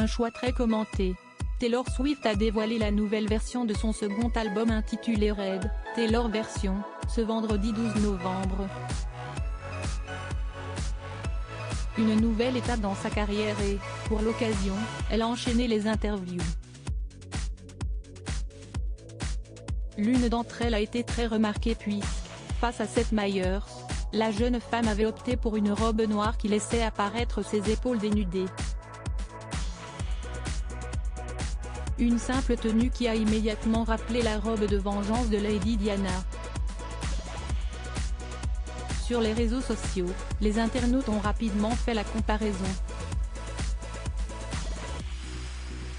un choix très commenté. Taylor Swift a dévoilé la nouvelle version de son second album intitulé Red, Taylor Version, ce vendredi 12 novembre. Une nouvelle étape dans sa carrière et, pour l'occasion, elle a enchaîné les interviews. L'une d'entre elles a été très remarquée puisque, face à Seth Meyers, la jeune femme avait opté pour une robe noire qui laissait apparaître ses épaules dénudées. Une simple tenue qui a immédiatement rappelé la robe de vengeance de Lady Diana. Sur les réseaux sociaux, les internautes ont rapidement fait la comparaison.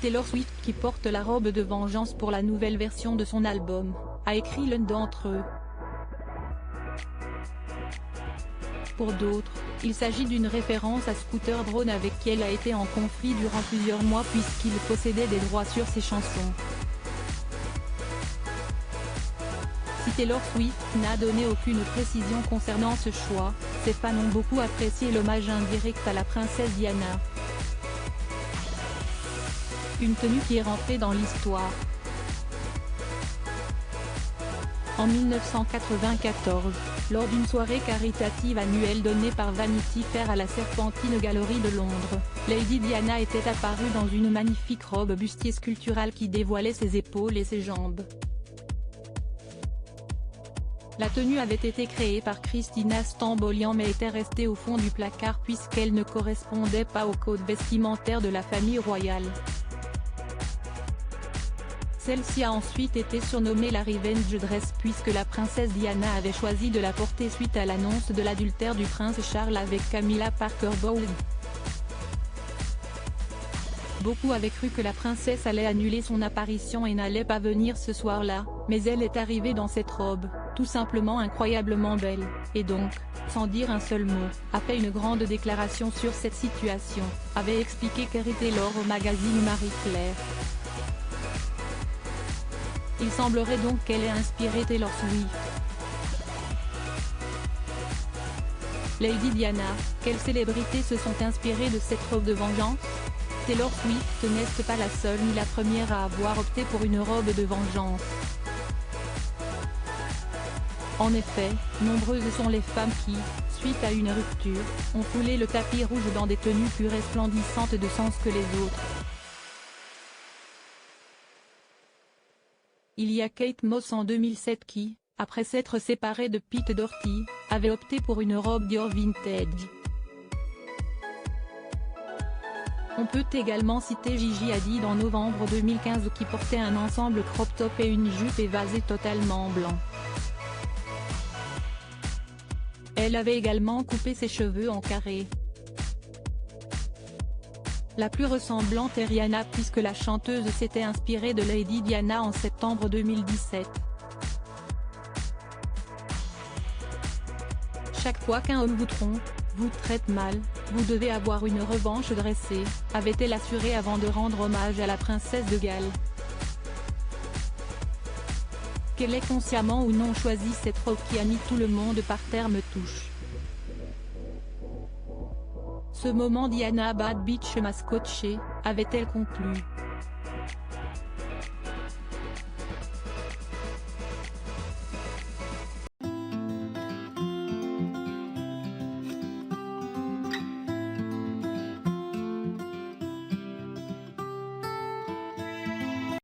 Taylor Swift, qui porte la robe de vengeance pour la nouvelle version de son album, a écrit l'un d'entre eux. Pour d'autres, il s'agit d'une référence à Scooter Braun avec qui elle a été en conflit durant plusieurs mois puisqu'il possédait des droits sur ses chansons. Si Taylor Swift n'a donné aucune précision concernant ce choix, ses fans ont beaucoup apprécié l'hommage indirect à la princesse Diana. Une tenue qui est rentrée dans l'histoire. En 1994, lors d'une soirée caritative annuelle donnée par Vanity Fair à la Serpentine Gallery de Londres, Lady Diana était apparue dans une magnifique robe bustier sculpturale qui dévoilait ses épaules et ses jambes. La tenue avait été créée par Christina Stambolian mais était restée au fond du placard puisqu'elle ne correspondait pas au code vestimentaire de la famille royale. Celle-ci a ensuite été surnommée la Revenge Dress puisque la princesse Diana avait choisi de la porter suite à l'annonce de l'adultère du prince Charles avec Camilla Parker Bowles. Beaucoup avaient cru que la princesse allait annuler son apparition et n'allait pas venir ce soir-là, mais elle est arrivée dans cette robe, tout simplement incroyablement belle, et donc, sans dire un seul mot, a fait une grande déclaration sur cette situation, avait expliqué Kerry Taylor au magazine Marie Claire. Il semblerait donc qu'elle ait inspiré Taylor Swift. Lady Diana, quelles célébrités se sont inspirées de cette robe de vengeance? Taylor Swift n'est pas la seule ni la première à avoir opté pour une robe de vengeance. En effet, nombreuses sont les femmes qui, suite à une rupture, ont foulé le tapis rouge dans des tenues plus resplendissantes de sens que les autres. Il y a Kate Moss en 2007 qui, après s'être séparée de Pete Doherty, avait opté pour une robe Dior vintage. On peut également citer Gigi Hadid en novembre 2015 qui portait un ensemble crop top et une jupe évasée totalement blanc. Elle avait également coupé ses cheveux en carré. La plus ressemblante est Rihanna puisque la chanteuse s'était inspirée de Lady Diana en septembre 2017. Chaque fois qu'un homme vous trompe, vous traite mal, vous devez avoir une revanche dressée, avait-elle assuré avant de rendre hommage à la princesse de Galles. Qu'elle ait consciemment ou non choisi cette robe qui a mis tout le monde par terre me touche. Ce moment Diana Bad Bitch m'a scotché, avait-elle conclu.